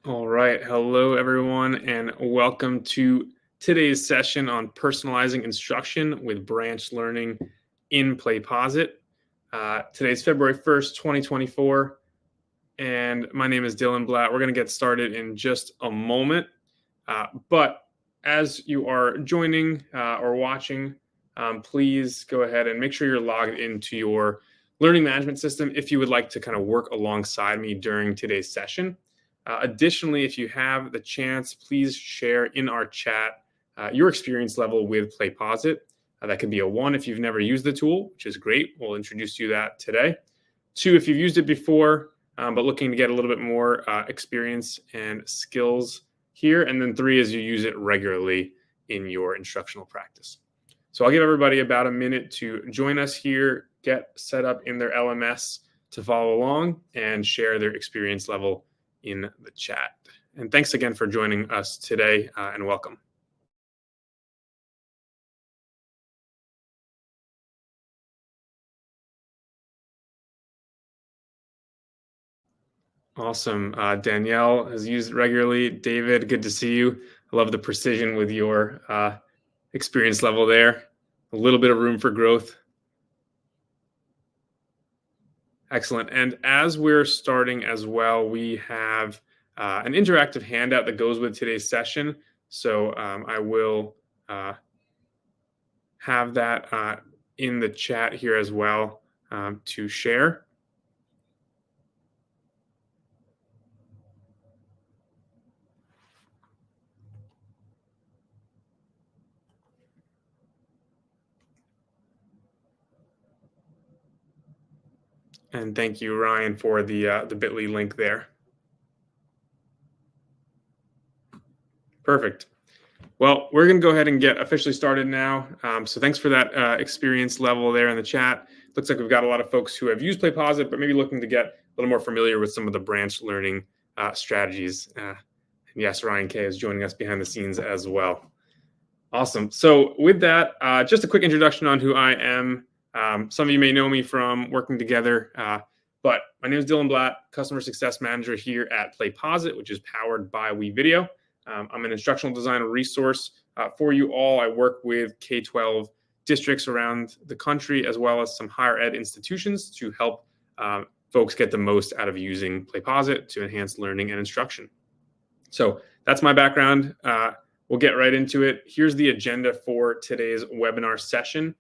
All right. Hello, everyone, and welcome to today's session on personalizing instruction with branch learning in PlayPosit. Today's February 1st, 2024, and my name is Dylan Blatt. We're going to get started in just a moment. But as you are joining or watching, please go ahead and make sure you're logged into your learning management system if you would like to kind of work alongside me during today's session. Additionally, if you have the chance, please share in our chat your experience level with PlayPosit. That could be a 1 if you've never used the tool, which is great. We'll introduce you to that today. 2 if you've used it before, but looking to get a little bit more experience and skills here. And then 3 is you use it regularly in your instructional practice. So I'll give everybody about a minute to join us here, get set up in their LMS to follow along and share their experience level in the chat. And thanks again for joining us today and welcome. Awesome. Danielle has used it regularly. David, good to see you. I love the precision with your experience level there. A little bit of room for growth. Excellent. And as we're starting as well, we have an interactive handout that goes with today's session. So I will have that in the chat here as well to share. And thank you, Ryan, for the bit.ly link there. Perfect. Well, we're going to go ahead and get officially started now. So thanks for that experience level there in the chat. Looks like we've got a lot of folks who have used PlayPosit, but maybe looking to get a little more familiar with some of the branch learning strategies. And yes, Ryan K is joining us behind the scenes as well. Awesome. So with that, just a quick introduction on who I am. Some of you may know me from working together, but my name is Dylan Blatt, Customer Success Manager here at PlayPosit, which is powered by WeVideo. I'm an instructional design resource for you all. I work with K-12 districts around the country, as well as some higher ed institutions to help folks get the most out of using PlayPosit to enhance learning and instruction. So that's my background. We'll get right into it. Here's the agenda for today's webinar session.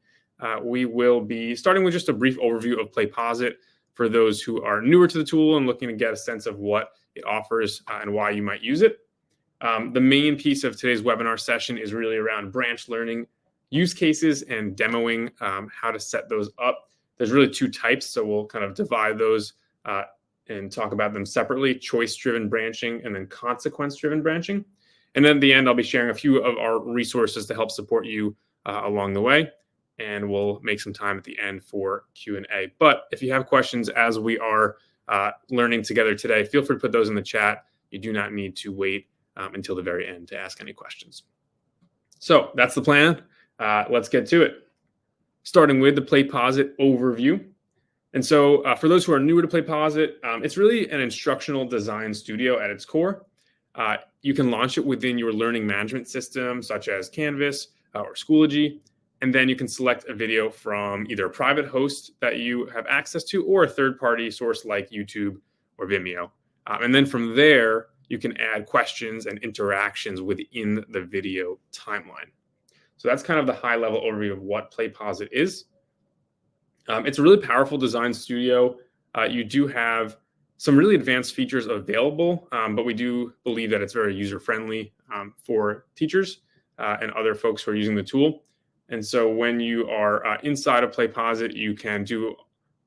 We will be starting with just a brief overview of PlayPosit for those who are newer to the tool and looking to get a sense of what it offers and why you might use it. The main piece of today's webinar session is really around branch learning use cases and demoing how to set those up. There's really 2 types, so we'll kind of divide those and talk about them separately: choice-driven branching and then consequence-driven branching. And then at the end, I'll be sharing a few of our resources to help support you along the way. And we'll make some time at the end for Q&A. But if you have questions as we are learning together today, feel free to put those in the chat. You do not need to wait until the very end to ask any questions. So that's the plan. Let's get to it. Starting with the PlayPosit overview. And so for those who are newer to PlayPosit, it's really an instructional design studio at its core. You can launch it within your learning management system, such as Canvas or Schoology. And then you can select a video from either a private host that you have access to or a third-party source like YouTube or Vimeo. And then from there, you can add questions and interactions within the video timeline. So that's kind of the high-level overview of what PlayPosit is. It's a really powerful design studio. You do have some really advanced features available, but we do believe that it's very user-friendly for teachers and other folks who are using the tool. And so when you are inside of PlayPosit, you can do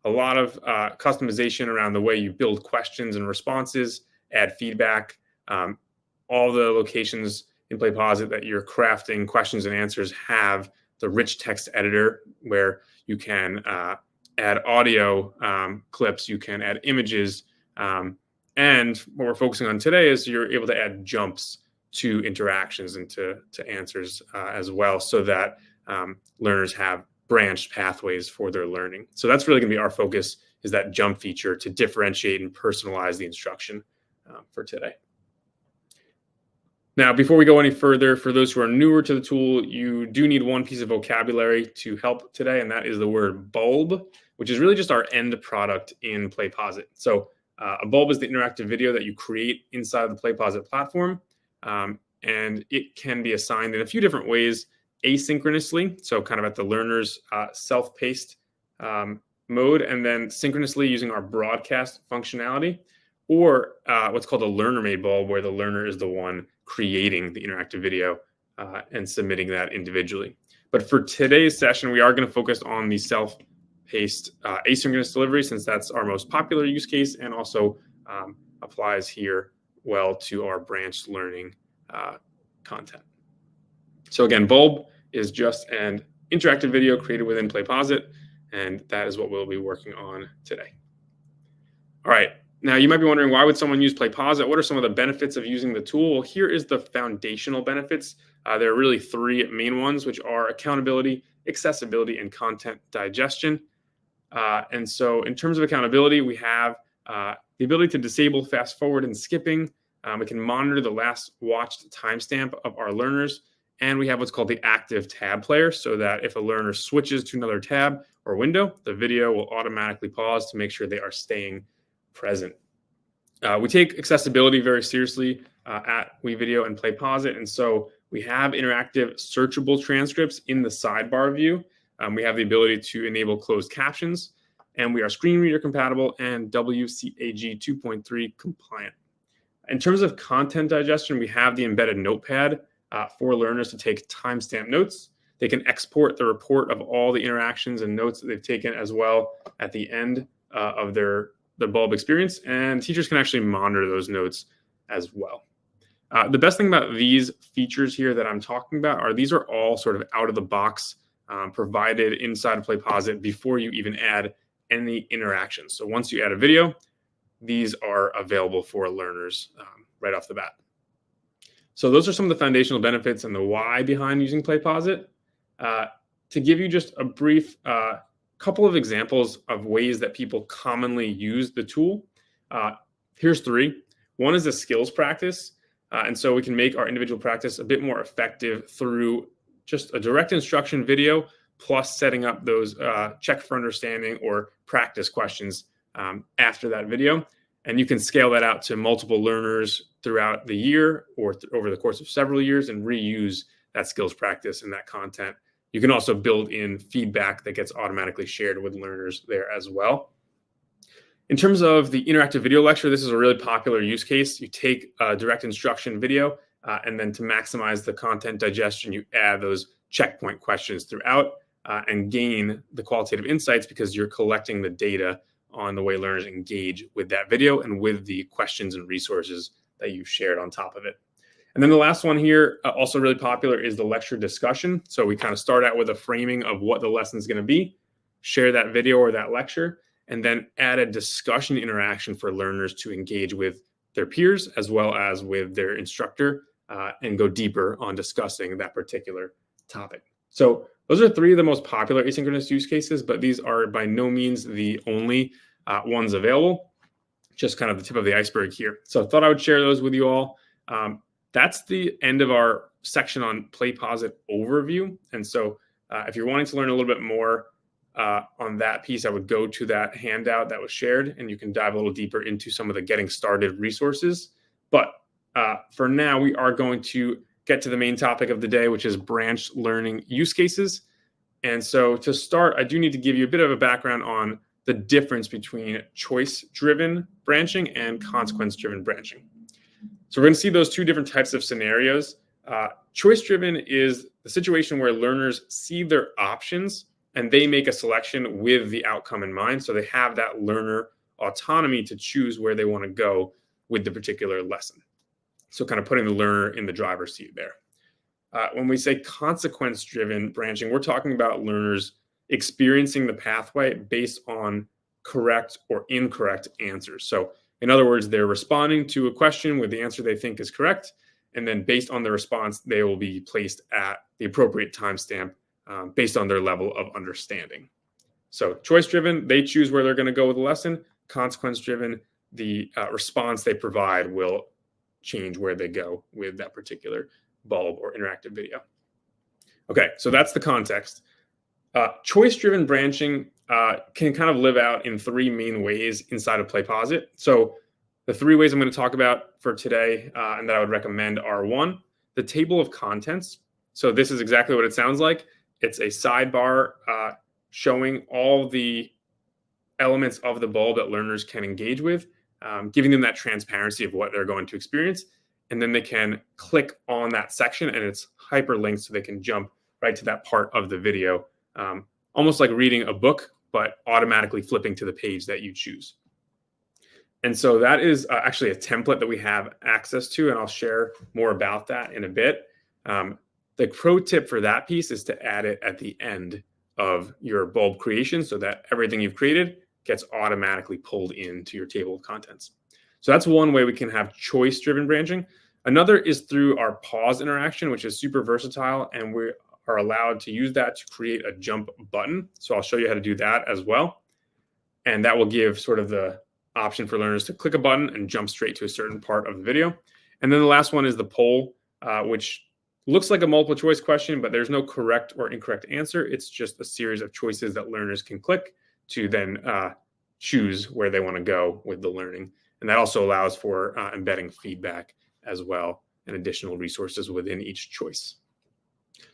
a lot of customization around the way you build questions and responses, add feedback. All the locations in PlayPosit that you're crafting questions and answers have the rich text editor where you can add audio clips, you can add images. And what we're focusing on today is you're able to add jumps to interactions and to answers as well, so that learners have branched pathways for their learning. So that's really going to be our focus, is that jump feature to differentiate and personalize the instruction for today. Now, before we go any further, for those who are newer to the tool, you do need one piece of vocabulary to help today, and that is the word bulb, which is really just our end product in PlayPosit. So a bulb is the interactive video that you create inside of the PlayPosit platform, and it can be assigned in a few different ways, asynchronously, so kind of at the learner's self-paced mode, and then synchronously using our broadcast functionality, or what's called a learner-made bulb, where the learner is the one creating the interactive video and submitting that individually. But for today's session, we are going to focus on the self-paced asynchronous delivery, since that's our most popular use case and also applies here well to our branch learning content. So again, bulb is just an interactive video created within PlayPosit, and that is what we'll be working on today. All right. Now, you might be wondering, why would someone use PlayPosit? What are some of the benefits of using the tool? Well, here is the foundational benefits. There are really three main ones, which are accountability, accessibility, and content digestion. And so in terms of accountability, we have the ability to disable fast forward and skipping. We can monitor the last watched timestamp of our learners. And we have what's called the active tab player, so that if a learner switches to another tab or window, the video will automatically pause to make sure they are staying present. We take accessibility very seriously at WeVideo and PlayPosit, and so we have interactive searchable transcripts in the sidebar view. We have the ability to enable closed captions, and we are screen reader compatible and WCAG 2.3 compliant. In terms of content digestion, we have the embedded notepad for learners to take timestamp notes. They can export the report of all the interactions and notes that they've taken as well at the end of their bulb experience, and teachers can actually monitor those notes as well. The best thing about these features here that I'm talking about are these are all sort of out of the box provided inside of PlayPosit before you even add any interactions. So once you add a video, these are available for learners right off the bat. So those are some of the foundational benefits and the why behind using PlayPosit. To give you just a brief couple of examples of ways that people commonly use the tool. Here's three. One is a skills practice. And so we can make our individual practice a bit more effective through just a direct instruction video, plus setting up those check for understanding or practice questions after that video. And you can scale that out to multiple learners throughout the year or over the course of several years and reuse that skills practice and that content. You can also build in feedback that gets automatically shared with learners there as well. In terms of the interactive video lecture, this is a really popular use case. You take a direct instruction video, and then to maximize the content digestion, you add those checkpoint questions throughout and gain the qualitative insights because you're collecting the data on the way learners engage with that video and with the questions and resources that you've shared on top of it. And then the last one here, also really popular, is the lecture discussion. So we kind of start out with a framing of what the lesson is going to be, share that video or that lecture, and then add a discussion interaction for learners to engage with their peers as well as with their instructor and go deeper on discussing that particular topic. So those are three of the most popular asynchronous use cases, but these are by no means the only ones available, just kind of the tip of the iceberg here. So I thought I would share those with you all. That's the end of our section on PlayPosit overview. And so if you're wanting to learn a little bit more on that piece, I would go to that handout that was shared, and you can dive a little deeper into some of the getting started resources. But for now, we are going to get to the main topic of the day, which is branch learning use cases. And so to start, I do need to give you a bit of a background on the difference between choice-driven branching and consequence-driven branching. So we're going to see those two different types of scenarios. Choice-driven is the situation where learners see their options and they make a selection with the outcome in mind. So they have that learner autonomy to choose where they want to go with the particular lesson. So kind of putting the learner in the driver's seat there. When we say consequence-driven branching, we're talking about learners experiencing the pathway based on correct or incorrect answers. So in other words, they're responding to a question with the answer they think is correct. And then based on the response, they will be placed at the appropriate timestamp based on their level of understanding. So choice-driven, they choose where they're going to go with the lesson. Consequence-driven, the response they provide will change where they go with that particular bulb or interactive video. Okay, so that's the context. Choice-driven branching can kind of live out in three main ways inside of PlayPosit. So the three ways I'm going to talk about for today and that I would recommend are: one, the table of contents. So this is exactly what it sounds like. It's a sidebar showing all the elements of the bulb that learners can engage with, giving them that transparency of what they're going to experience. And then they can click on that section and it's hyperlinked so they can jump right to that part of the video, almost like reading a book, but automatically flipping to the page that you choose. And so that is actually a template that we have access to, and I'll share more about that in a bit. The pro tip for that piece is to add it at the end of your bulb creation so that everything you've created gets automatically pulled into your table of contents. So that's one way we can have choice-driven branching. Another is through our pause interaction, which is super versatile, and we are allowed to use that to create a jump button. So I'll show you how to do that as well. And that will give sort of the option for learners to click a button and jump straight to a certain part of the video. And then the last one is the poll, which looks like a multiple choice question, but there's no correct or incorrect answer. It's just a series of choices that learners can click to then choose where they want to go with the learning. And that also allows for embedding feedback as well and additional resources within each choice.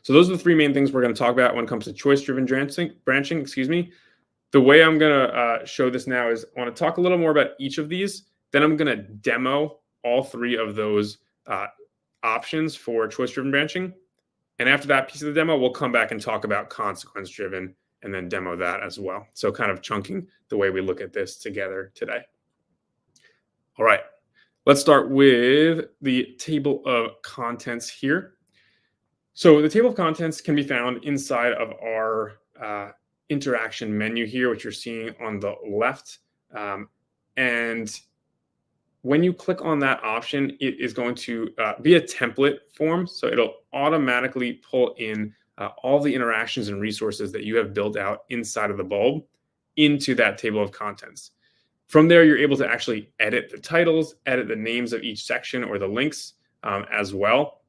So those are the three main things we're going to talk about when it comes to choice-driven branching. The way I'm going to show this now is I want to talk a little more about each of these. Then I'm going to demo all three of those options for choice-driven branching. And after that piece of the demo, we'll come back and talk about consequence-driven and then demo that as well. So kind of chunking the way we look at this together today. All right, let's start with the table of contents here. So the table of contents can be found inside of our interaction menu here, which you're seeing on the left. And when you click on that option, it is going to be a template form. So it'll automatically pull in all the interactions and resources that you have built out inside of the bulb into that table of contents. From there, you're able to actually edit the titles, edit the names of each section or the links as well.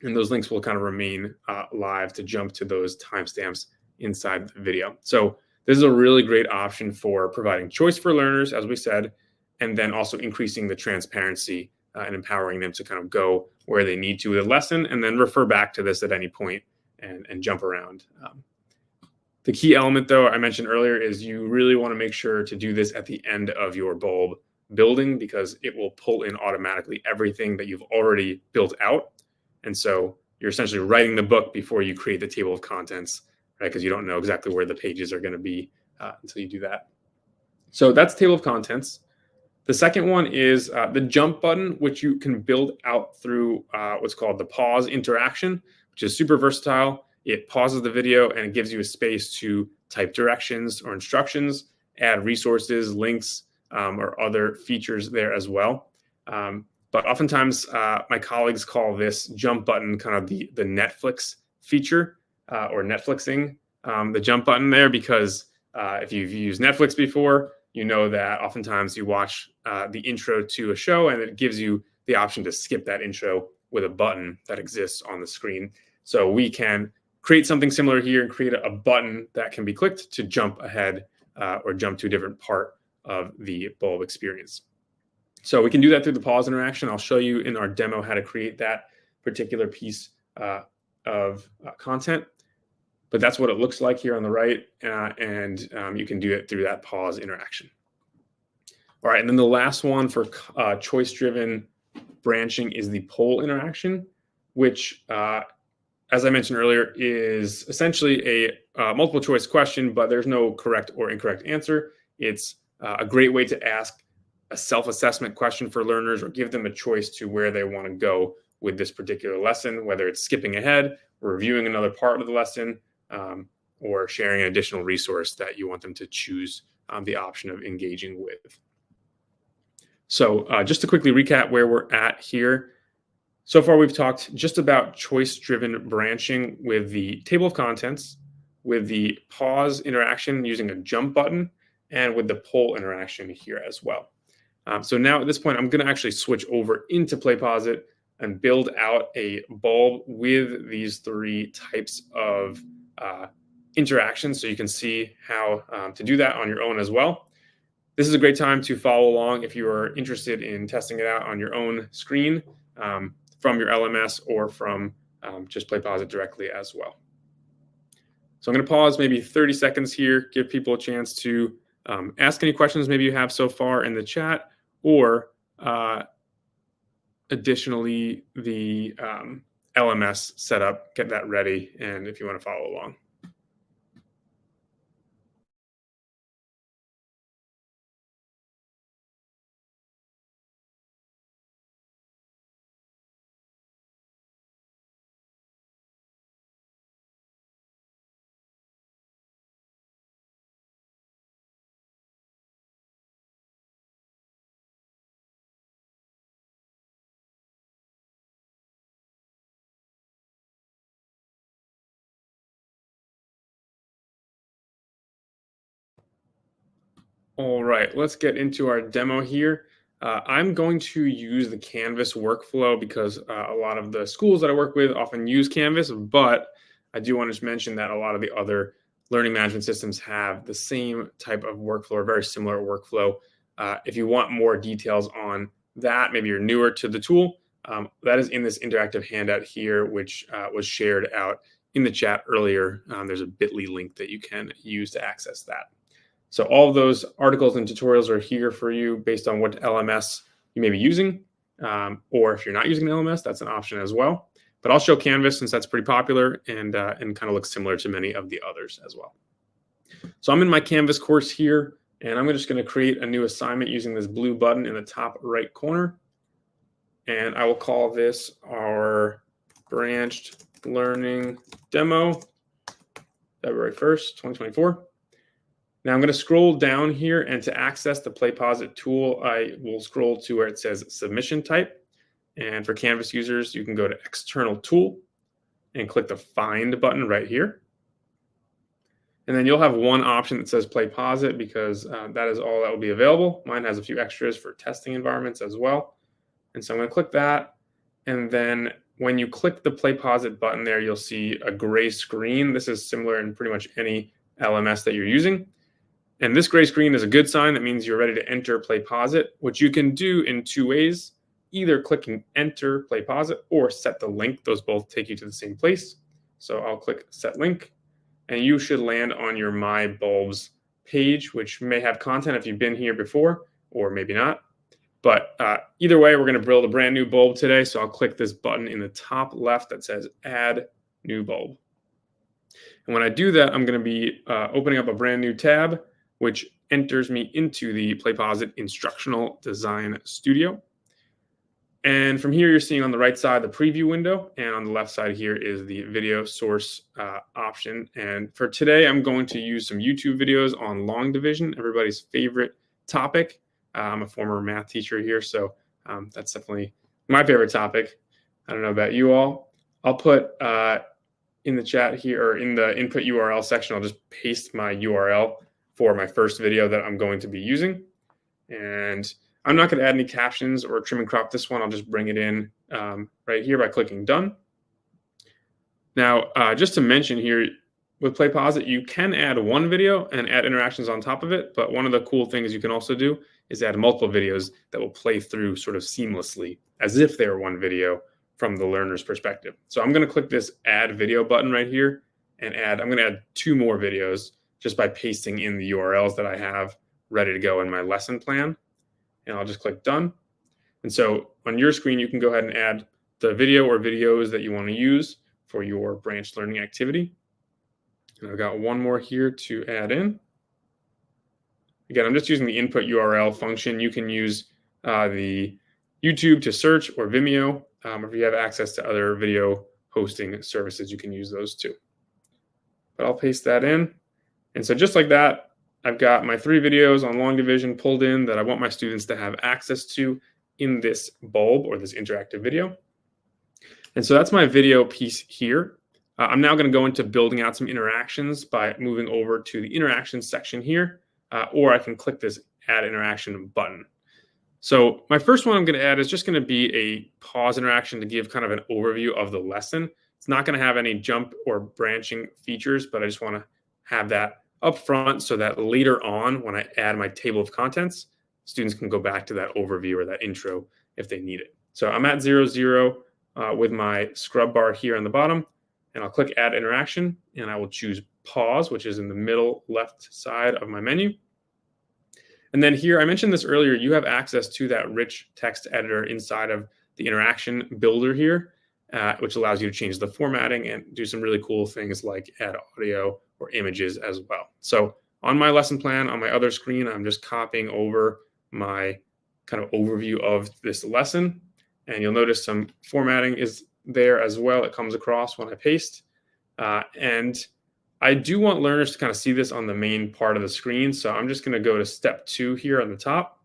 And those links will kind of remain live to jump to those timestamps inside the video. So this is a really great option for providing choice for learners, as we said, and then also increasing the transparency and empowering them to kind of go where they need to with a lesson and then refer back to this at any point and jump around. The key element, though, I mentioned earlier, is you really want to make sure to do this at the end of your bulb building because it will pull in automatically everything that you've already built out. And so you're essentially writing the book before you create the table of contents, right? Because you don't know exactly where the pages are going to be until you do that. So that's table of contents. The second one is the jump button, which you can build out through what's called the pause interaction, which is super versatile. It pauses the video and it gives you a space to type directions or instructions, add resources, links, or other features there as well. But oftentimes my colleagues call this jump button kind of the Netflix feature or Netflixing the jump button there, because if you've used Netflix before, you know that oftentimes you watch the intro to a show and it gives you the option to skip that intro with a button that exists on the screen. So we can create something similar here and create a button that can be clicked to jump ahead or jump to a different part of the bulb experience. So we can do that through the pause interaction. I'll show you in our demo how to create that particular piece of content. But that's what it looks like here on the right, and you can do it through that pause interaction. All right, and then the last one for choice-driven branching is the poll interaction, which, as I mentioned earlier, is essentially a multiple choice question, but there's no correct or incorrect answer. It's a great way to ask a self-assessment question for learners or give them a choice to where they want to go with this particular lesson, whether it's skipping ahead or reviewing another part of the lesson, or sharing an additional resource that you want them to choose the option of engaging with. So just to quickly recap where we're at here. So far, we've talked just about choice-driven branching with the table of contents, with the pause interaction using a jump button, and with the poll interaction here as well. So now at this point, I'm going to actually switch over into PlayPosit and build out a bulb with these 3 types of interactions, so you can see how to do that on your own as well. This is a great time to follow along if you are interested in testing it out on your own screen from your LMS or from just PlayPosit directly as well. So I'm going to pause maybe 30 seconds here, give people a chance to ask any questions maybe you have so far in the chat, or additionally, the LMS setup, get that ready, and if you want to follow along. All right, let's get into our demo here. I'm going to use the Canvas workflow because a lot of the schools that I work with often use Canvas, but I do want to mention that a lot of the other learning management systems have the same type of workflow or very similar workflow. If you want more details on that, maybe you're newer to the tool, that is in this interactive handout here, which was shared out in the chat earlier. There's a bit.ly link that you can use to access that. So all of those articles and tutorials are here for you based on what LMS you may be using, or if you're not using an LMS, that's an option as well. But I'll show Canvas since that's pretty popular and kind of looks similar to many of the others as well. So I'm in my Canvas course here, and I'm just going to create a new assignment using this blue button in the top right corner. And I will call this our branched learning demo, February 1st, 2024. Now I'm going to scroll down here, and to access the PlayPosit tool, I will scroll to where it says submission type. And for Canvas users, you can go to external tool and click the find button right here. And then you'll have one option that says PlayPosit because that is all that will be available. Mine has a few extras for testing environments as well. And so I'm going to click that. And then when you click the PlayPosit button there, you'll see a gray screen. This is similar in pretty much any LMS that you're using. And this gray screen is a good sign. That means you're ready to enter PlayPosit, which you can do in 2 ways, either clicking enter PlayPosit or set the link. Those both take you to the same place. So I'll click set link, and you should land on your My Bulbs page, which may have content if you've been here before, or maybe not. But either way, we're going to build a brand new bulb today. So I'll click this button in the top left that says add new bulb. And when I do that, I'm going to be opening up a brand new tab, which enters me into the PlayPosit Instructional Design Studio. And from here, you're seeing on the right side the preview window, and on the left side here is the video source option. And for today, I'm going to use some YouTube videos on long division, everybody's favorite topic. I'm a former math teacher here, so that's definitely my favorite topic. I don't know about you all. I'll put in the chat here, or in the input URL section, I'll just paste my URL for my first video that I'm going to be using. And I'm not going to add any captions or trim and crop this one. I'll just bring it in right here by clicking done. Now, just to mention here, with PlayPosit, you can add one video and add interactions on top of it. But one of the cool things you can also do is add multiple videos that will play through sort of seamlessly as if they were one video from the learner's perspective. So I'm going to click this add video button right here and I'm going to add 2 more videos just by pasting in the URLs that I have ready to go in my lesson plan. And I'll just click done. And so on your screen, you can go ahead and add the video or videos that you want to use for your branch learning activity. And I've got one more here to add in. Again, I'm just using the input URL function. You can use the YouTube to search, or Vimeo. If you have access to other video hosting services, you can use those too. But I'll paste that in. And so just like that, I've got my 3 videos on long division pulled in that I want my students to have access to in this bulb or this interactive video. And so that's my video piece here. I'm now going to go into building out some interactions by moving over to the interactions section here, or I can click this add interaction button. So my first one I'm going to add is just going to be a pause interaction to give kind of an overview of the lesson. It's not going to have any jump or branching features, but I just want to have that up front so that later on when I add my table of contents, students can go back to that overview or that intro if they need it. So I'm at 0, 0 with my scrub bar here on the bottom, and I'll click Add Interaction, and I will choose Pause, which is in the middle left side of my menu. And then here, I mentioned this earlier, you have access to that rich text editor inside of the interaction builder here, which allows you to change the formatting and do some really cool things like add audio or images as well. So on my lesson plan, on my other screen, I'm just copying over my kind of overview of this lesson. And you'll notice some formatting is there as well. It comes across when I paste. And I do want learners to kind of see this on the main part of the screen. So I'm just going to go to step 2 here on the top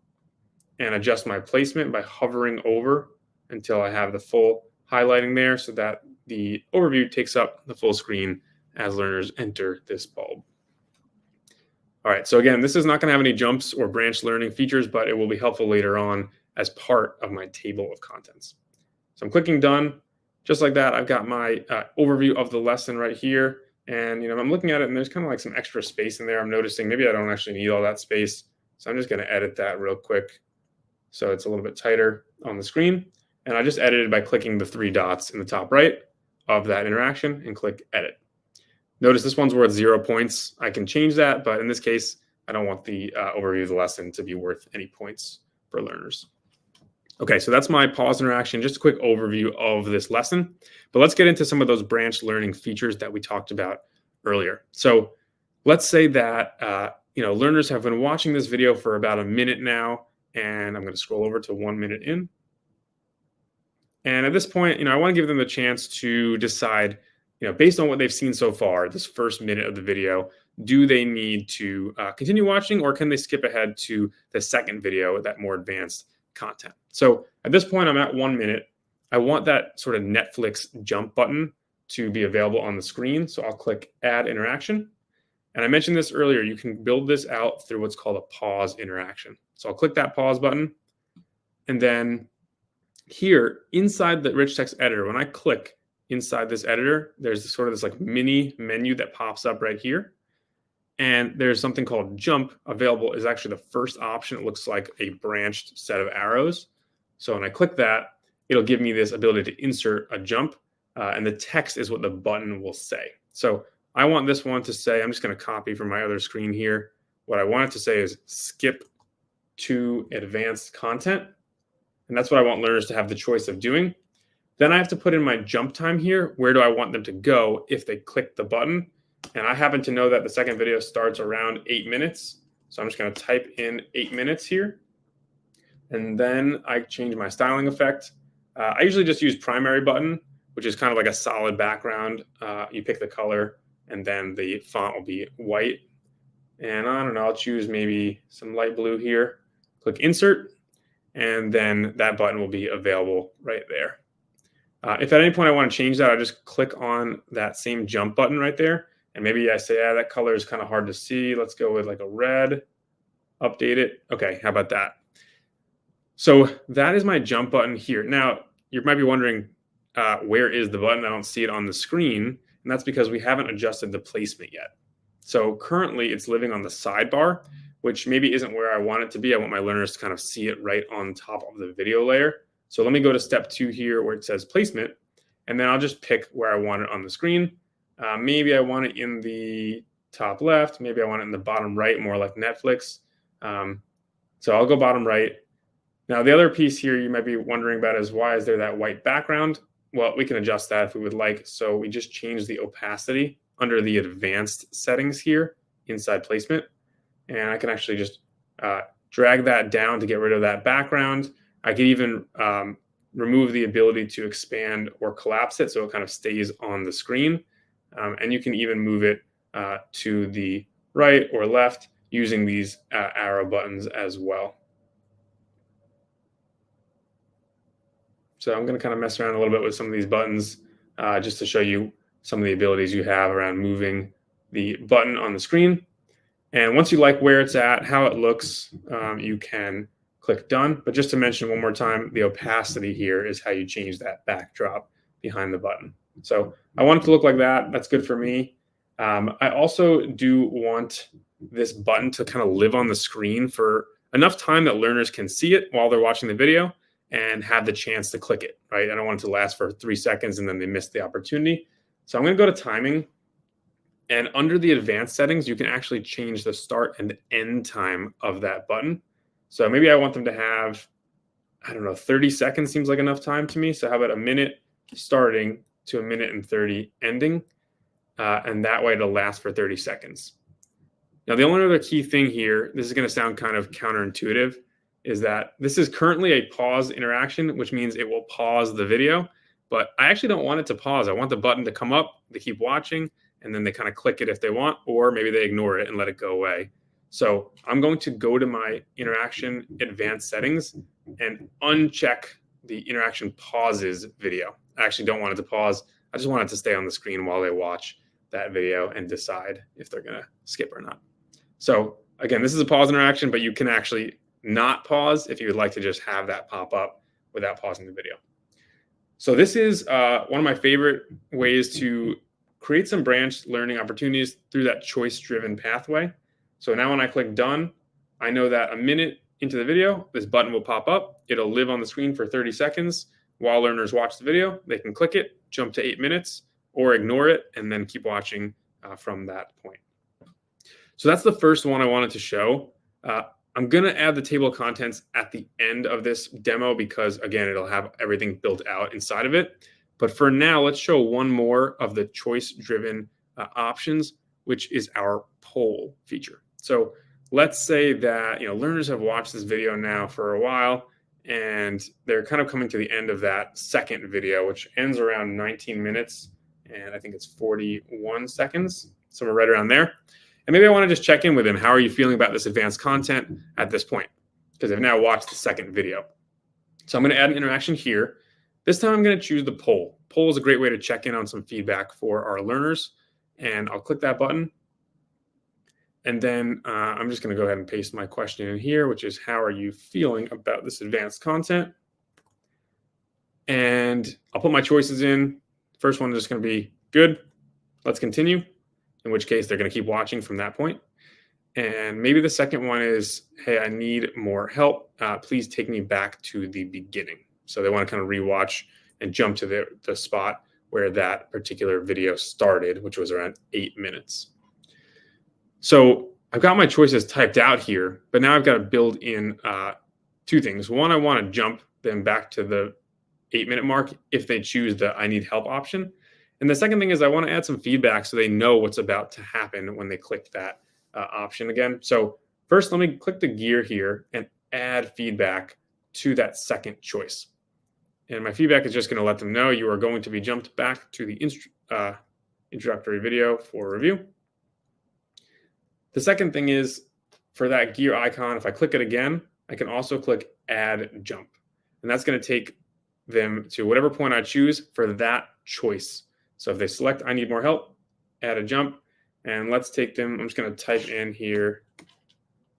and adjust my placement by hovering over until I have the full highlighting there so that the overview takes up the full screen as learners enter this bulb. All right, so again, this is not going to have any jumps or branch learning features, but it will be helpful later on as part of my table of contents. So I'm clicking done. Just like that, I've got my overview of the lesson right here. And I'm looking at it and there's kind of like some extra space in there. I'm noticing maybe I don't actually need all that space. So I'm just going to edit that real quick so it's a little bit tighter on the screen. And I just edited by clicking the 3 dots in the top right of that interaction and click Edit. Notice this one's worth 0 points. I can change that, but in this case, I don't want the overview of the lesson to be worth any points for learners. Okay, so that's my pause interaction, just a quick overview of this lesson. But let's get into some of those branch learning features that we talked about earlier. So let's say that learners have been watching this video for about a minute now, and I'm going to scroll over to 1 minute in. And at this point, I want to give them the chance to decide, based on what they've seen so far, this first minute of the video, do they need to continue watching, or can they skip ahead to the second video, that more advanced content? So at this point, I'm at 1 minute. I want that sort of Netflix jump button to be available on the screen. So I'll click Add Interaction. And I mentioned this earlier, you can build this out through what's called a pause interaction. So I'll click that pause button. And then here inside the rich text editor, when I click inside this editor, there's sort of this like mini menu that pops up right here. And there's something called jump available is actually the first option. It looks like a branched set of arrows. So when I click that, it'll give me this ability to insert a jump, and the text is what the button will say. So I want this one to say, I'm just going to copy from my other screen here. What I want it to say is skip to advanced content. And that's what I want learners to have the choice of doing. Then I have to put in my jump time here. Where do I want them to go if they click the button? And I happen to know that the second video starts around 8 minutes. So I'm just going to type in 8 minutes here. And then I change my styling effect. I usually just use primary button, which is kind of like a solid background. You pick the color and then the font will be white. And I don't know, I'll choose maybe some light blue here. Click insert. And then that button will be available right there. If at any point I want to change that, I just click on that same jump button right there. And maybe I say, that color is kind of hard to see. Let's go with like a red, update it. Okay, how about that? So that is my jump button here. Now, you might be wondering, where is the button? I don't see it on the screen. And that's because we haven't adjusted the placement yet. So currently it's living on the sidebar, which maybe isn't where I want it to be. I want my learners to kind of see it right on top of the video layer. So let me go to step 2 here where it says placement, and then I'll just pick where I want it on the screen. Maybe I want it in the top left. Maybe I want it in the bottom right, more like Netflix. So I'll go bottom right. Now, the other piece here you might be wondering about is why is there that white background? Well, we can adjust that if we would like. So we just change the opacity under the advanced settings here inside placement. And I can actually just drag that down to get rid of that background. I can even remove the ability to expand or collapse it so it kind of stays on the screen. And you can even move it to the right or left using these arrow buttons as well. So I'm going to kind of mess around a little bit with some of these buttons just to show you some of the abilities you have around moving the button on the screen. And once you like where it's at, how it looks, you can click done. But just to mention one more time, the opacity here is how you change that backdrop behind the button. So I want it to look like that. That's good for me. I also do want this button to kind of live on the screen for enough time that learners can see it while they're watching the video and have the chance to click it, right? I don't want it to last for 3 seconds and then they miss the opportunity. So I'm going to go to timing, and under the advanced settings, you can actually change the start and end time of that button. So maybe I want them to have, I don't know, 30 seconds seems like enough time to me. So how about a minute starting to a minute and 30 ending? And that way it'll last for 30 seconds. Now, the only other key thing here, this is going to sound kind of counterintuitive, is that this is currently a pause interaction, which means it will pause the video, but I actually don't want it to pause. I want the button to come up, they keep watching, and then they kind of click it if they want, or maybe they ignore it and let it go away. So I'm going to go to my interaction advanced settings and uncheck the interaction pauses video. I actually don't want it to pause. I just want it to stay on the screen while they watch that video and decide if they're going to skip or not. So again, this is a pause interaction, but you can actually not pause if you would like to just have that pop up without pausing the video. So this is one of my favorite ways to create some branch learning opportunities through that choice-driven pathway. So now when I click done, I know that a minute into the video, this button will pop up. It'll live on the screen for 30 seconds. While learners watch the video, they can click it, jump to 8 minutes, or ignore it, and then keep watching from that point. So that's the first one I wanted to show. I'm going to add the table of contents at the end of this demo because, again, it'll have everything built out inside of it. But for now, let's show one more of the choice-driven options, which is our poll feature. So let's say that learners have watched this video now for a while, and they're kind of coming to the end of that second video, which ends around 19 minutes, and I think it's 41 seconds, somewhere right around there. And maybe I want to just check in with them. How are you feeling about this advanced content at this point? Because they've now watched the second video. So I'm going to add an interaction here. This time I'm going to choose the poll. Poll is a great way to check in on some feedback for our learners. And I'll click that button. And then I'm just going to go ahead and paste my question in here, which is, how are you feeling about this advanced content? And I'll put my choices in. First one is just going to be good. Let's continue. In which case they're going to keep watching from that point. And maybe the second one is, hey, I need more help. Please take me back to the beginning. So they want to kind of rewatch and jump to the spot where that particular video started, which was around 8 minutes. So I've got my choices typed out here, but now I've got to build in two things. One, I want to jump them back to the 8-minute mark if they choose the I need help option. And the second thing is I want to add some feedback so they know what's about to happen when they click that option again. So first, let me click the gear here and add feedback to that second choice. And my feedback is just going to let them know you are going to be jumped back to the introductory video for review. The second thing is for that gear icon, if I click it again, I can also click add jump. And that's going to take them to whatever point I choose for that choice. So if they select, I need more help, add a jump, and let's take them, I'm just going to type in here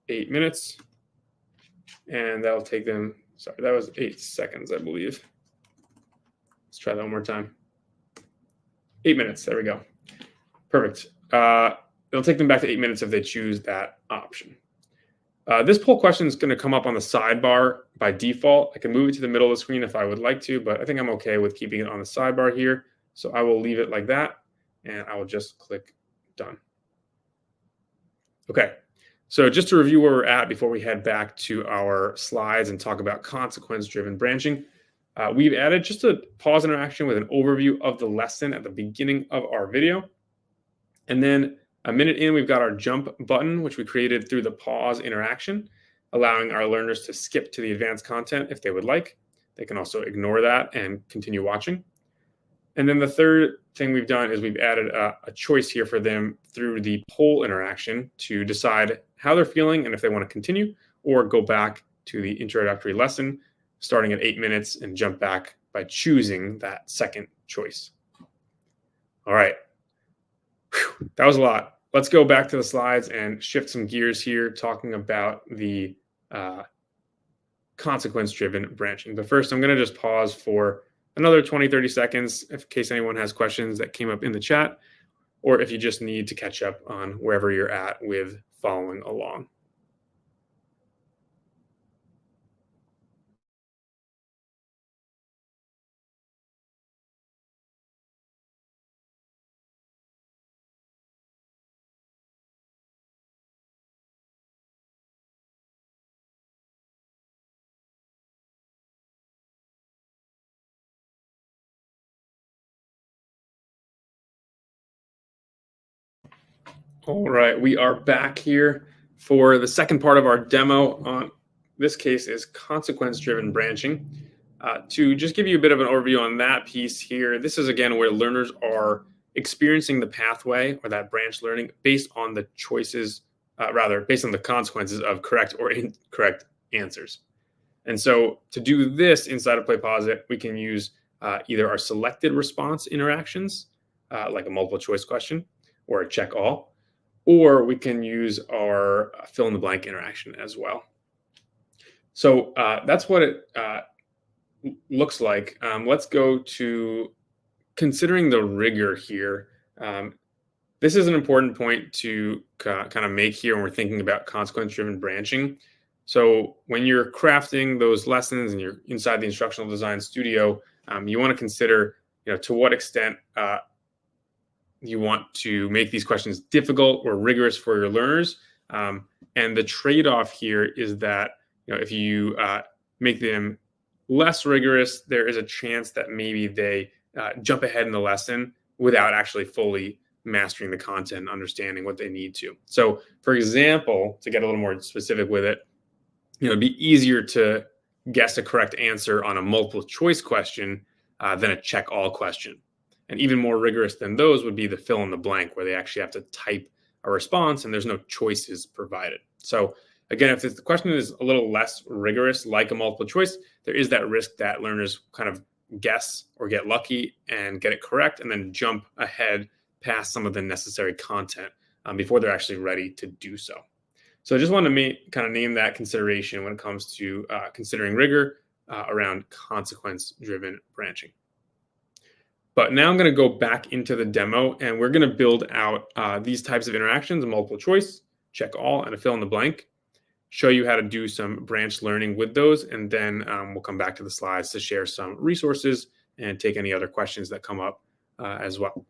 8 minutes, and that'll take them, sorry, that was 8 seconds, I believe. Let's try that one more time. 8 minutes, there we go. Perfect. It'll take them back to 8 minutes if they choose that option. This poll question is going to come up on the sidebar by default. I can move it to the middle of the screen if I would like to, but I think I'm okay with keeping it on the sidebar here. So I will leave it like that, and I will just click done. Okay, so just to review where we're at before we head back to our slides and talk about consequence-driven branching, we've added just a pause interaction with an overview of the lesson at the beginning of our video. And then a minute in, we've got our jump button, which we created through the pause interaction, allowing our learners to skip to the advanced content if they would like. They can also ignore that and continue watching. And then the third thing we've done is we've added a choice here for them through the poll interaction to decide how they're feeling and if they want to continue or go back to the introductory lesson starting at 8 minutes and jump back by choosing that second choice. All right. Whew, that was a lot. Let's go back to the slides and shift some gears here talking about the consequence-driven branching. But first, I'm going to just pause for another 20, 30 seconds in case anyone has questions that came up in the chat, or if you just need to catch up on wherever you're at with following along. All right, we are back here for the second part of our demo on this case is consequence-driven branching. To just give you a bit of an overview on that piece here, this is again where learners are experiencing the pathway or that branch learning based on the choices, based on the consequences of correct or incorrect answers. And so to do this inside of PlayPosit, we can use either our selected response interactions, like a multiple choice question or a check all, or we can use our fill in the blank interaction as well. So that's what it looks like. Let's go to considering the rigor here. This is an important point to kind of make here when we're thinking about consequence-driven branching. So when you're crafting those lessons and you're inside the instructional design studio, you want to consider, to what extent you want to make these questions difficult or rigorous for your learners. And the trade-off here is that if you make them less rigorous, there is a chance that maybe they jump ahead in the lesson without actually fully mastering the content and understanding what they need to. So, for example, to get a little more specific with it, it'd be easier to guess a correct answer on a multiple choice question than a check all question. And even more rigorous than those would be the fill in the blank, where they actually have to type a response and there's no choices provided. So again, if the question is a little less rigorous, like a multiple choice, there is that risk that learners kind of guess or get lucky and get it correct and then jump ahead past some of the necessary content before they're actually ready to do so. So I just want to kind of name that consideration when it comes to considering rigor around consequence-driven branching. But now I'm going to go back into the demo and we're going to build out these types of interactions, a multiple choice, check all, and a fill in the blank, show you how to do some branch learning with those, and then we'll come back to the slides to share some resources and take any other questions that come up as well.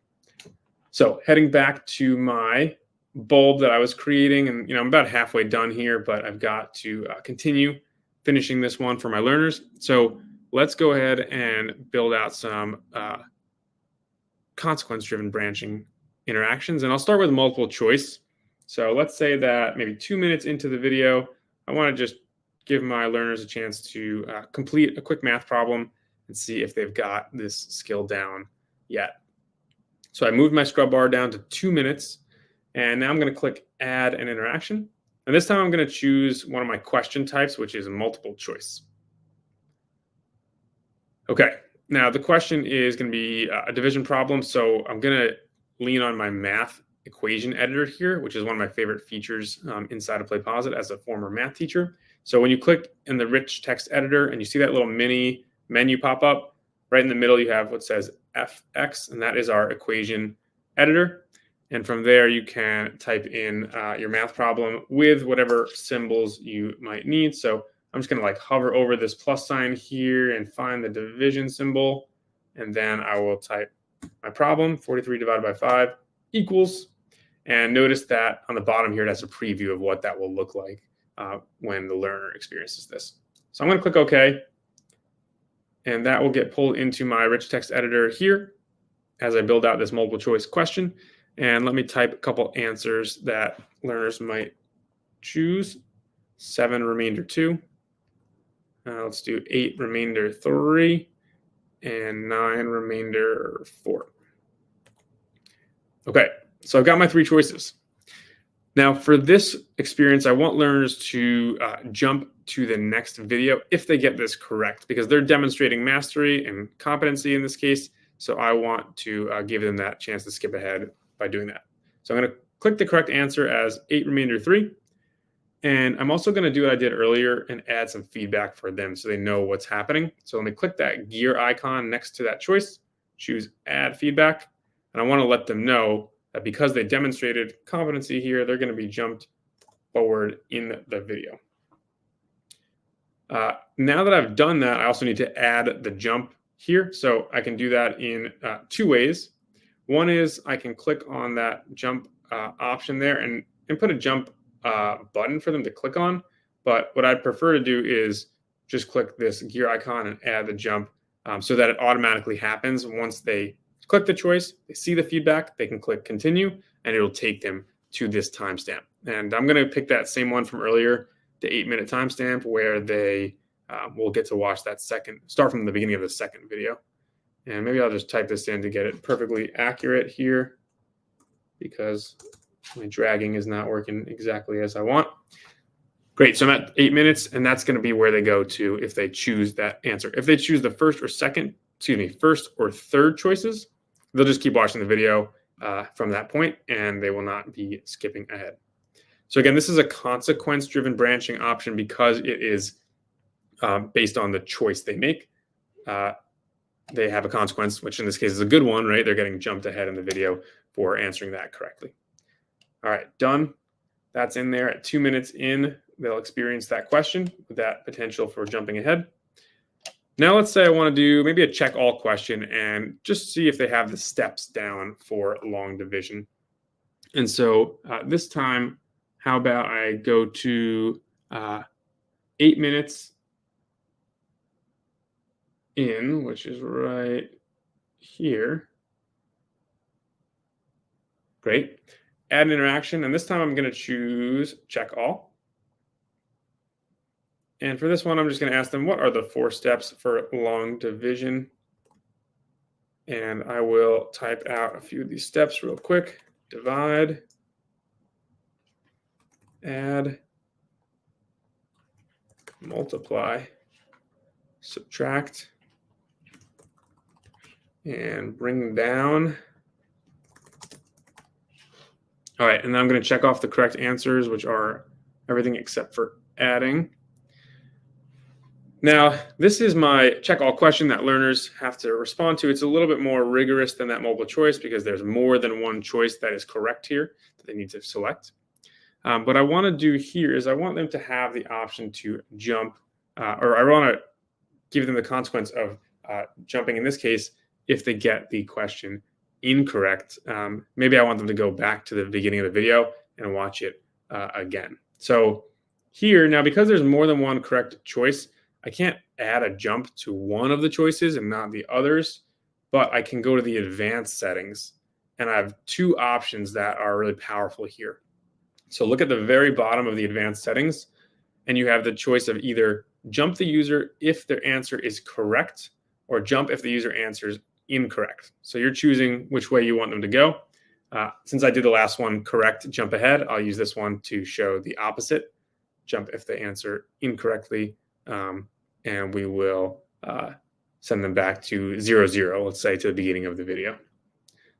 So heading back to my bulb that I was creating, and I'm about halfway done here, but I've got to continue finishing this one for my learners. So let's go ahead and build out some consequence-driven branching interactions. And I'll start with multiple choice. So let's say that maybe 2 minutes into the video, I want to just give my learners a chance to complete a quick math problem and see if they've got this skill down yet. So I moved my scrub bar down to 2 minutes, and now I'm going to click Add an Interaction. And this time I'm going to choose one of my question types, which is multiple choice. Okay, now the question is going to be a division problem. So I'm going to lean on my math equation editor here, which is one of my favorite features inside of PlayPosit as a former math teacher. So when you click in the rich text editor and you see that little mini menu pop up, right in the middle you have what says FX, and that is our equation editor. And from there you can type in your math problem with whatever symbols you might need. So I'm just going to hover over this plus sign here and find the division symbol. And then I will type my problem, 43 divided by 5 equals. And notice that on the bottom here, it has a preview of what that will look like when the learner experiences this. So I'm going to click OK. And that will get pulled into my rich text editor here as I build out this multiple choice question. And let me type a couple answers that learners might choose. 7 remainder 2. Let's do 8 remainder 3 and 9 remainder 4. Okay, so I've got my 3 choices. Now for this experience, I want learners to jump to the next video if they get this correct, because they're demonstrating mastery and competency in this case. So I want to give them that chance to skip ahead by doing that. So I'm going to click the correct answer as 8 remainder 3. And I'm also going to do what I did earlier and add some feedback for them so they know what's happening. So let me click that gear icon next to that choice, choose add feedback. And I want to let them know that because they demonstrated competency here, they're going to be jumped forward in the video. Now that I've done that, I also need to add the jump here. So I can do that in 2 ways. One is I can click on that jump option there and put a jump button for them to click on. But what I'd prefer to do is just click this gear icon and add the jump so that it automatically happens. Once they click the choice, they see the feedback, they can click continue, and it'll take them to this timestamp. And I'm going to pick that same one from earlier, the 8-minute timestamp, where they will get to watch that start from the beginning of the second video. And maybe I'll just type this in to get it perfectly accurate here because my dragging is not working exactly as I want. Great, so I'm at 8 minutes, and that's going to be where they go to if they choose that answer. If they choose the first or third choices, they'll just keep watching the video from that point, and they will not be skipping ahead. So again, this is a consequence-driven branching option because it is based on the choice they make. They have a consequence, which in this case is a good one, right? They're getting jumped ahead in the video for answering that correctly. All right, done. That's in there at 2 minutes in. They'll experience that question with that potential for jumping ahead. Now let's say I want to do maybe a check all question and just see if they have the steps down for long division. And so this time, how about I go to 8 minutes in, which is right here. Great. Add an interaction, and this time I'm going to choose check all. And for this one, I'm just going to ask them, what are the 4 steps for long division? And I will type out a few of these steps real quick. Divide, add, multiply, subtract, and bring down. All right, and then I'm going to check off the correct answers, which are everything except for adding. Now, this is my check all question that learners have to respond to. It's a little bit more rigorous than that multiple choice because there's more than one choice that is correct here that they need to select. What I want to do here is I want them to have the option to jump, or I want to give them the consequence of jumping, in this case, if they get the question incorrect. Maybe I want them to go back to the beginning of the video and watch it again. So here, now because there's more than one correct choice, I can't add a jump to one of the choices and not the others, but I can go to the advanced settings, and I have 2 options that are really powerful here. So look at the very bottom of the advanced settings, and you have the choice of either jump the user if their answer is correct or jump if the user answers incorrect. So you're choosing which way you want them to go. Since I did the last one correct, jump ahead, I'll use this one to show the opposite, jump if they answer incorrectly, and we will send them back to 0, 0, let's say to the beginning of the video.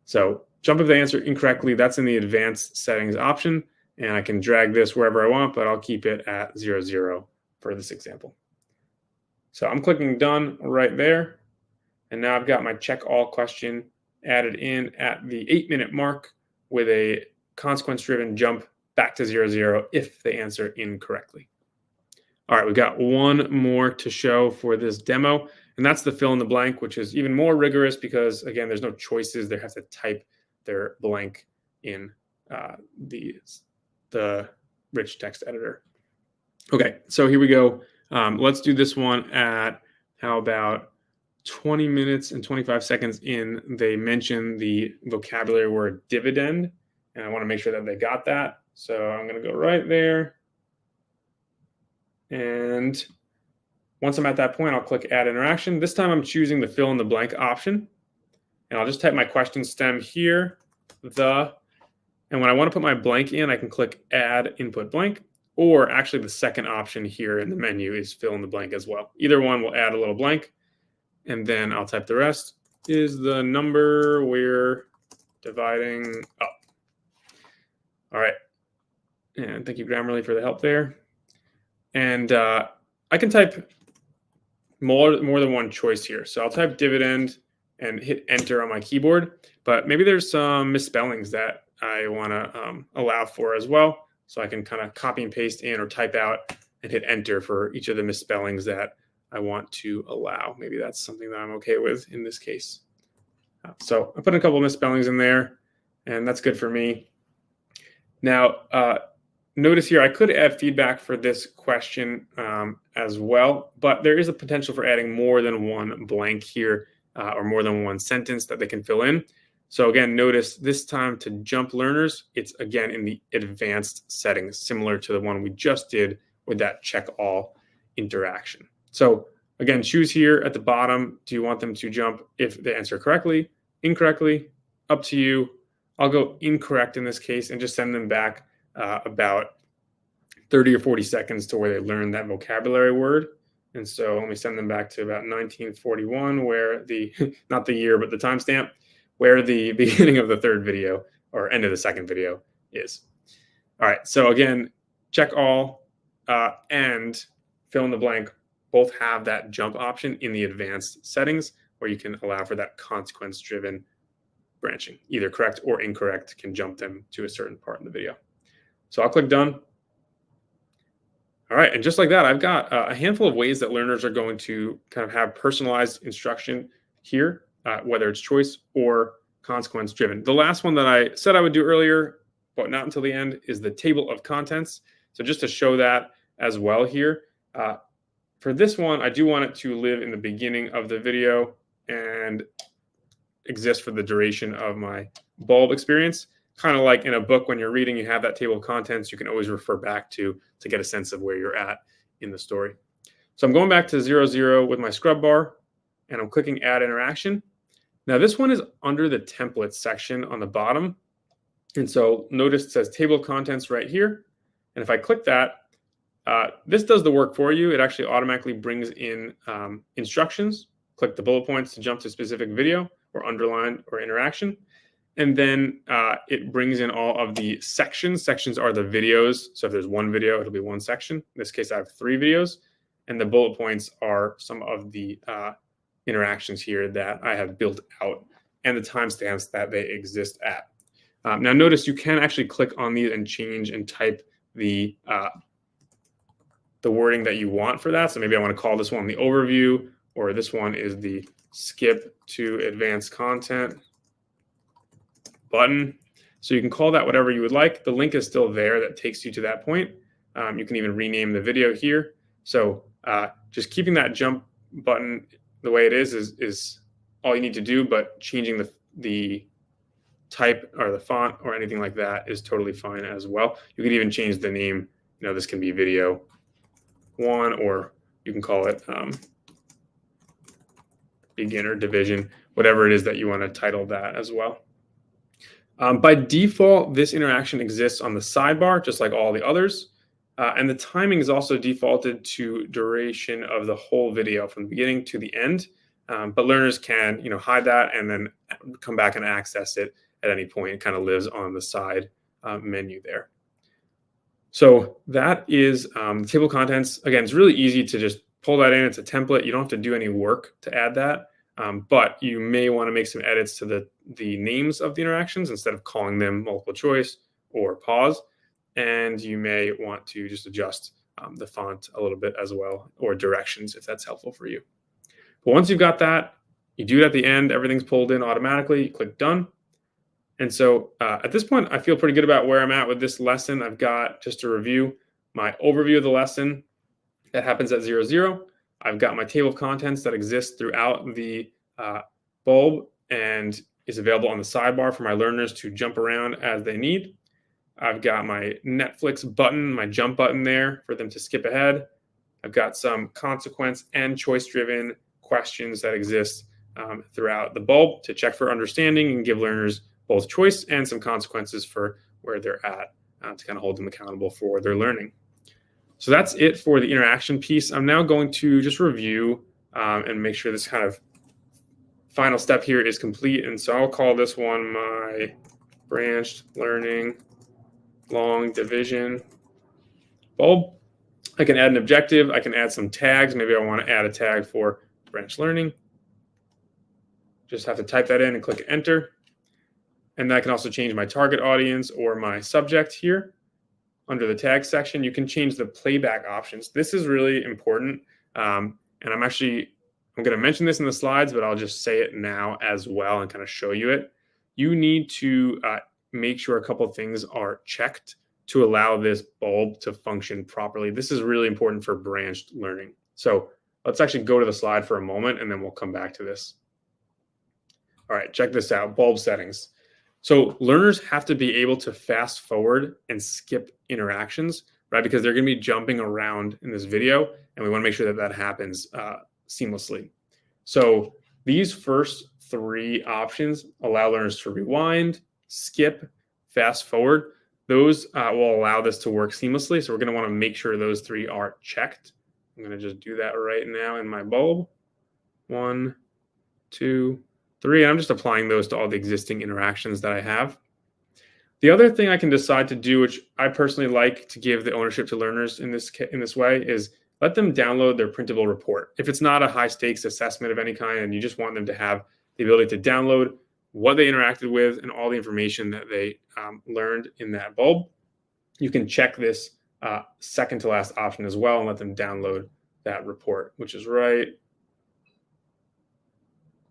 So jump if they answer incorrectly, that's in the advanced settings option, and I can drag this wherever I want, but I'll keep it at 0, 0 for this example. So I'm clicking done right there. And now I've got my check all question added in at the 8-minute mark with a consequence-driven jump back to 0, 0 if they answer incorrectly. All right, we've got one more to show for this demo, and that's the fill in the blank, which is even more rigorous because, again, there's no choices. They have to type their blank in the rich text editor. Okay, so here we go. Let's do this one at, how about 20 minutes and 25 seconds in. They mention the vocabulary word dividend, and I want to make sure that they got that. So I'm going to go right there. And once I'm at that point, I'll click add interaction. This time I'm choosing the fill in the blank option, and I'll just type my question stem here, and when I want to put my blank in, I can click add input blank, or actually the second option here in the menu is fill in the blank as well. Either one will add a little blank, and then I'll type the rest. Is the number we're dividing up. All right. And thank you, Grammarly, for the help there. And I can type more than one choice here. So I'll type dividend and hit enter on my keyboard. But maybe there's some misspellings that I want to allow for as well. So I can kind of copy and paste in or type out and hit enter for each of the misspellings that I want to allow. Maybe that's something that I'm okay with in this case. So I put a couple of misspellings in there, and that's good for me. Now, notice here, I could add feedback for this question as well, but there is a potential for adding more than one blank here or more than one sentence that they can fill in. So again, notice this time to jump learners, it's again in the advanced settings, similar to the one we just did with that check all interaction. So again, choose here at the bottom. Do you want them to jump if they answer correctly, incorrectly? Up to you. I'll go incorrect in this case and just send them back about 30 or 40 seconds to where they learn that vocabulary word. And so let me send them back to about 1941, where the, not the year, but the timestamp, where the beginning of the third video or end of the second video is. All right, so again, check all and fill in the blank both have that jump option in the advanced settings where you can allow for that consequence-driven branching. Either correct or incorrect can jump them to a certain part in the video. So I'll click done. All right, and just like that, I've got a handful of ways that learners are going to kind of have personalized instruction here, whether it's choice or consequence-driven. The last one that I said I would do earlier, but not until the end, is the table of contents. So just to show that as well here, for this one, I do want it to live in the beginning of the video and exist for the duration of my bulb experience. Kind of like in a book, when you're reading, you have that table of contents you can always refer back to get a sense of where you're at in the story. So I'm going back to 0, 0 with my scrub bar, and I'm clicking Add Interaction. Now this one is under the templates section on the bottom. And so notice it says Table of Contents right here. And if I click that, this does the work for you. It actually automatically brings in instructions. Click the bullet points to jump to a specific video or underline or interaction. And then it brings in all of the sections. Sections are the videos. So if there's one video, it'll be one section. In this case, I have 3 videos. And the bullet points are some of the interactions here that I have built out and the timestamps that they exist at. Now notice you can actually click on these and change and type the wording that you want for that. So maybe I want to call this one the overview, or this one is the skip to advanced content button. So you can call that whatever you would like. The link is still there that takes you to that point. You can even rename the video here. So just keeping that jump button the way it is all you need to do, but changing the type or the font or anything like that is totally fine as well. You can even change the name. You know, this can be video 1, or you can call it beginner division, whatever it is that you want to title that as well. By default, this interaction exists on the sidebar, just like all the others. And the timing is also defaulted to duration of the whole video from the beginning to the end. But learners can, hide that and then come back and access it at any point. It kind of lives on the side menu there. So that is the table of contents. Again, it's really easy to just pull that in. It's a template. You don't have to do any work to add that. But you may want to make some edits to the names of the interactions instead of calling them multiple choice or pause. And you may want to just adjust the font a little bit as well, or directions if that's helpful for you. But once you've got that, you do it at the end. Everything's pulled in automatically. You click done. And so at this point, I feel pretty good about where I'm at with this lesson. I've got, just to review, my overview of the lesson that happens at 0, 0. I've got my table of contents that exists throughout the bulb and is available on the sidebar for my learners to jump around as they need. I've got my Netflix button, my jump button there for them to skip ahead. I've got some consequence and choice-driven questions that exist throughout the bulb to check for understanding and give learners both choice and some consequences for where they're at to kind of hold them accountable for their learning. So that's it for the interaction piece. I'm now going to just review and make sure this kind of final step here is complete. And so I'll call this one my branched learning long division bulb. I can add an objective. I can add some tags. Maybe I want to add a tag for branch learning. Just have to type that in and click enter. And I can also change my target audience or my subject here. Under the tag section, you can change the playback options. This is really important. And I'm going to mention this in the slides, but I'll just say it now as well and kind of show you it. You need to make sure a couple of things are checked to allow this bulb to function properly. This is really important for branched learning. So let's actually go to the slide for a moment and then we'll come back to this. All right, check this out, bulb settings. So learners have to be able to fast forward and skip interactions, right? Because they're going to be jumping around in this video, and we want to make sure that that happens seamlessly. So these first three options allow learners to rewind, skip, fast forward. Those will allow this to work seamlessly. So we're going to want to make sure those three are checked. I'm going to just do that right now in my bulb. 1, 2, 3. I'm just applying those to all the existing interactions that I have. The other thing I can decide to do, which I personally like to give the ownership to learners in this way, is let them download their printable report. If it's not a high stakes assessment of any kind and you just want them to have the ability to download what they interacted with and all the information that they learned in that bulb, you can check this second to last option as well and let them download that report, which is right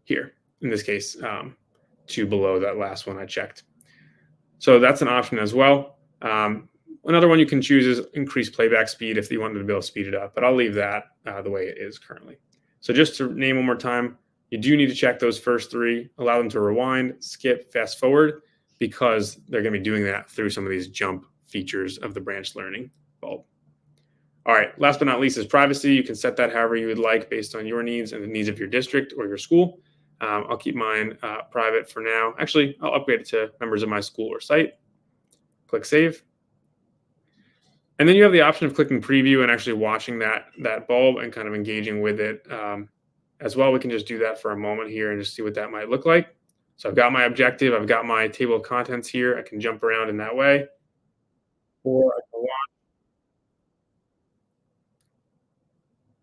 here. In this case, 2 below that last one I checked. So that's an option as well. Another one you can choose is increase playback speed if you wanted to be able to speed it up, but I'll leave that the way it is currently. So just to name one more time, you do need to check those first three, allow them to rewind, skip, fast forward, because they're going to be doing that through some of these jump features of the branch learning bulb. All right, last but not least is privacy. You can set that however you would like based on your needs and the needs of your district or your school. I'll keep mine private for now. Actually, I'll upgrade it to members of my school or site. Click save. And then you have the option of clicking preview and actually watching that bulb and kind of engaging with it as well. We can just do that for a moment here and just see what that might look like. So I've got my objective. I've got my table of contents here. I can jump around in that way. Or I can watch.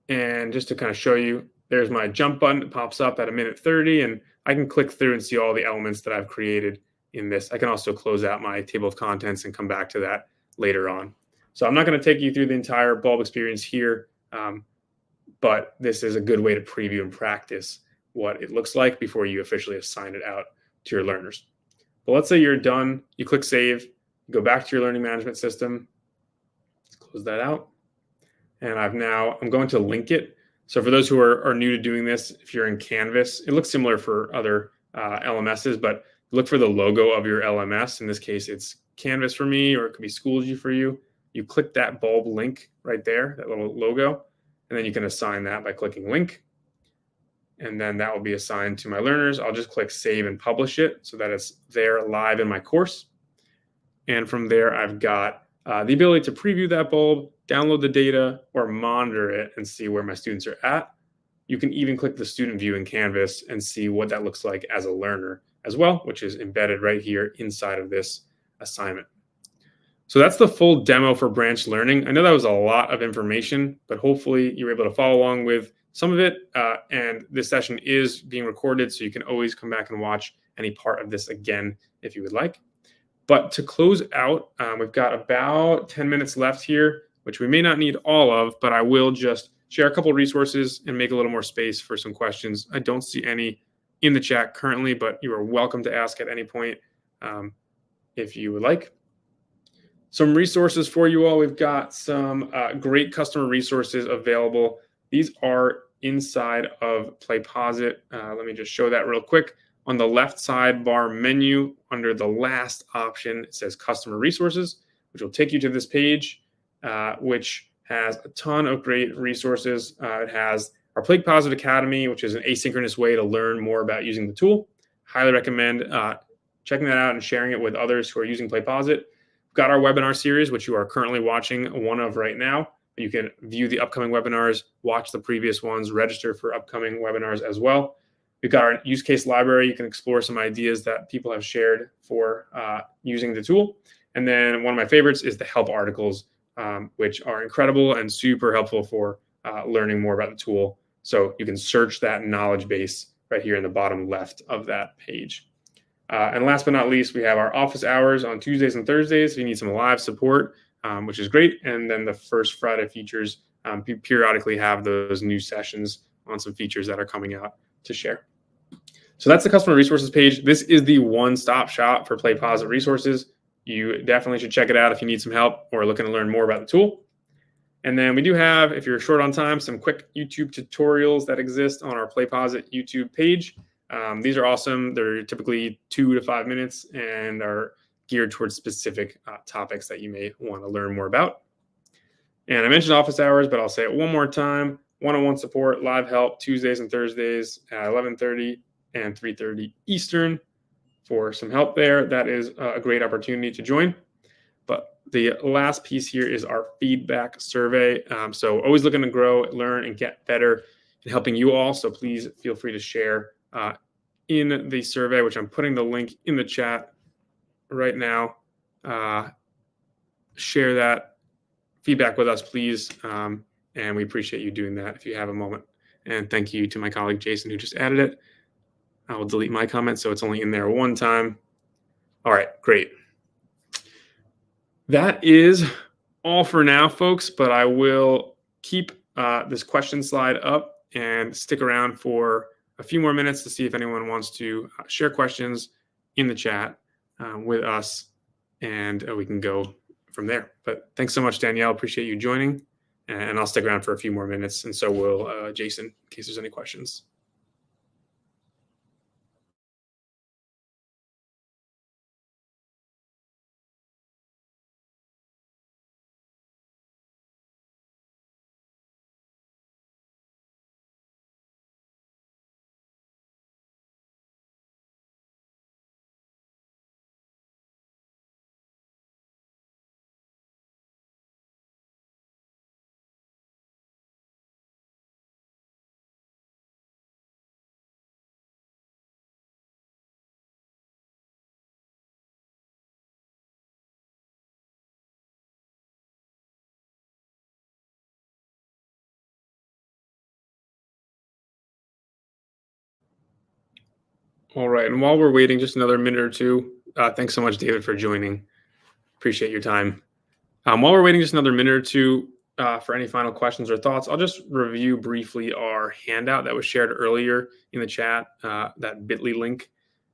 And just to kind of show you, there's my jump button. It pops up at 1:30, and I can click through and see all the elements that I've created in this. I can also close out my table of contents and come back to that later on. So I'm not going to take you through the entire bulb experience here, but this is a good way to preview and practice what it looks like before you officially assign it out to your learners. But let's say you're done. You click save, you go back to your learning management system. Let's close that out. And I'm going to link it. So for those who are new to doing this, if you're in Canvas, it looks similar for other LMSs, but look for the logo of your LMS. In this case, it's Canvas for me, or it could be Schoology for you. You click that bulb link right there, that little logo, and then you can assign that by clicking link. And then that will be assigned to my learners. I'll just click save and publish it so that it's there live in my course. And from there, I've got the ability to preview that bulb, download the data, or monitor it and see where my students are at. You can even click the student view in Canvas and see what that looks like as a learner as well, which is embedded right here inside of this assignment. So that's the full demo for branch learning. I know that was a lot of information, but hopefully you were able to follow along with some of it. And this session is being recorded, so you can always come back and watch any part of this again if you would like. But to close out, we've got about 10 minutes left here, which we may not need all of, but I will just share a couple of resources and make a little more space for some questions. I don't see any in the chat currently, but you are welcome to ask at any point if you would like. Some resources for you all. We've got some great customer resources available. These are inside of PlayPosit. Let me just show that real quick. On the left sidebar menu, under the last option, it says Customer Resources, which will take you to this page, which has a ton of great resources. It has our PlayPosit Academy, which is an asynchronous way to learn more about using the tool. Highly recommend checking that out and sharing it with others who are using PlayPosit. We've got our webinar series, which you are currently watching one of right now. You can view the upcoming webinars, watch the previous ones, register for upcoming webinars as well. We've got our use case library. You can explore some ideas that people have shared for using the tool. And then one of my favorites is the help articles, which are incredible and super helpful for learning more about the tool. So you can search that knowledge base right here in the bottom left of that page. And last but not least, we have our office hours on Tuesdays and Thursdays. If you need some live support, which is great. And then the first Friday features, periodically have those new sessions on some features that are coming out to share. So that's the customer resources page. This is the one-stop shop for PlayPosit resources. You definitely should check it out if you need some help or looking to learn more about the tool. And then we do have, if you're short on time, some quick YouTube tutorials that exist on our PlayPosit YouTube page. These are awesome. They're typically 2 to 5 minutes and are geared towards specific topics that you may want to learn more about. And I mentioned office hours, but I'll say it one more time. One-on-one support, live help, Tuesdays and Thursdays at 11:30 and 3:30 Eastern for some help there. That is a great opportunity to join. But the last piece here is our feedback survey. So always looking to grow, learn, and get better in helping you all. So please feel free to share in the survey, which I'm putting the link in the chat right now. Share that feedback with us, please. And we appreciate you doing that if you have a moment. And thank you to my colleague, Jason, who just added it. I will delete my comment, so it's only in there one time. All right, great. That is all for now, folks, but I will keep this question slide up and stick around for a few more minutes to see if anyone wants to share questions in the chat with us, and we can go from there. But thanks so much, Danielle. Appreciate you joining, and I'll stick around for a few more minutes, and so will Jason, in case there's any questions. All right, and while we're waiting just another minute or two, thanks so much, David, for joining. Appreciate your time. While we're waiting just another minute or two for any final questions or thoughts, I'll just review briefly our handout that was shared earlier in the chat, that bit.ly link.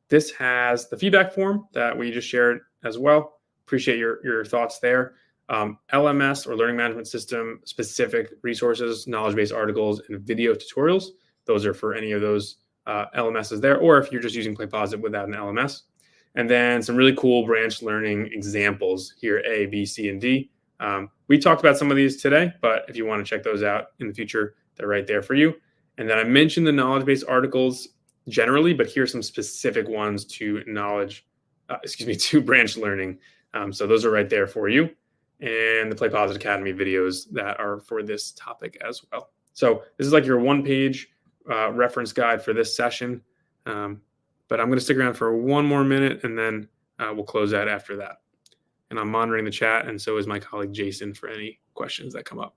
This has the feedback form that we just shared as well. Appreciate your thoughts there. LMS or learning management system specific resources, knowledge-based articles, and video tutorials. Those are for any of those LMSs there, or if you're just using PlayPosit without an LMS. And then some really cool branch learning examples here, A, B, C, and D. We talked about some of these today, but if you want to check those out in the future, they're right there for you. And then I mentioned the knowledge-based articles generally, but here's some specific ones to to branch learning. So those are right there for you. And the PlayPosit Academy videos that are for this topic as well. So this is like your one-page reference guide for this session. But I'm going to stick around for one more minute, and then we'll close out after that. And I'm monitoring the chat, and so is my colleague Jason for any questions that come up.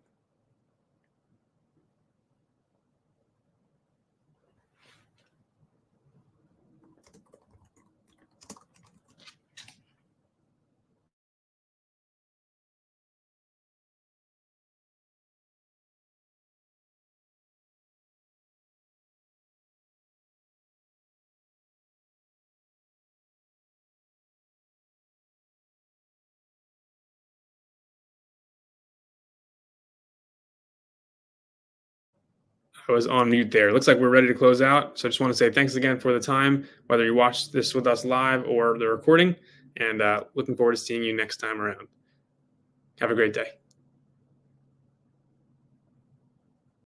I was on mute there. Looks like we're ready to close out. So I just want to say thanks again for the time, whether you watch this with us live or the recording, and looking forward to seeing you next time around. Have a great day.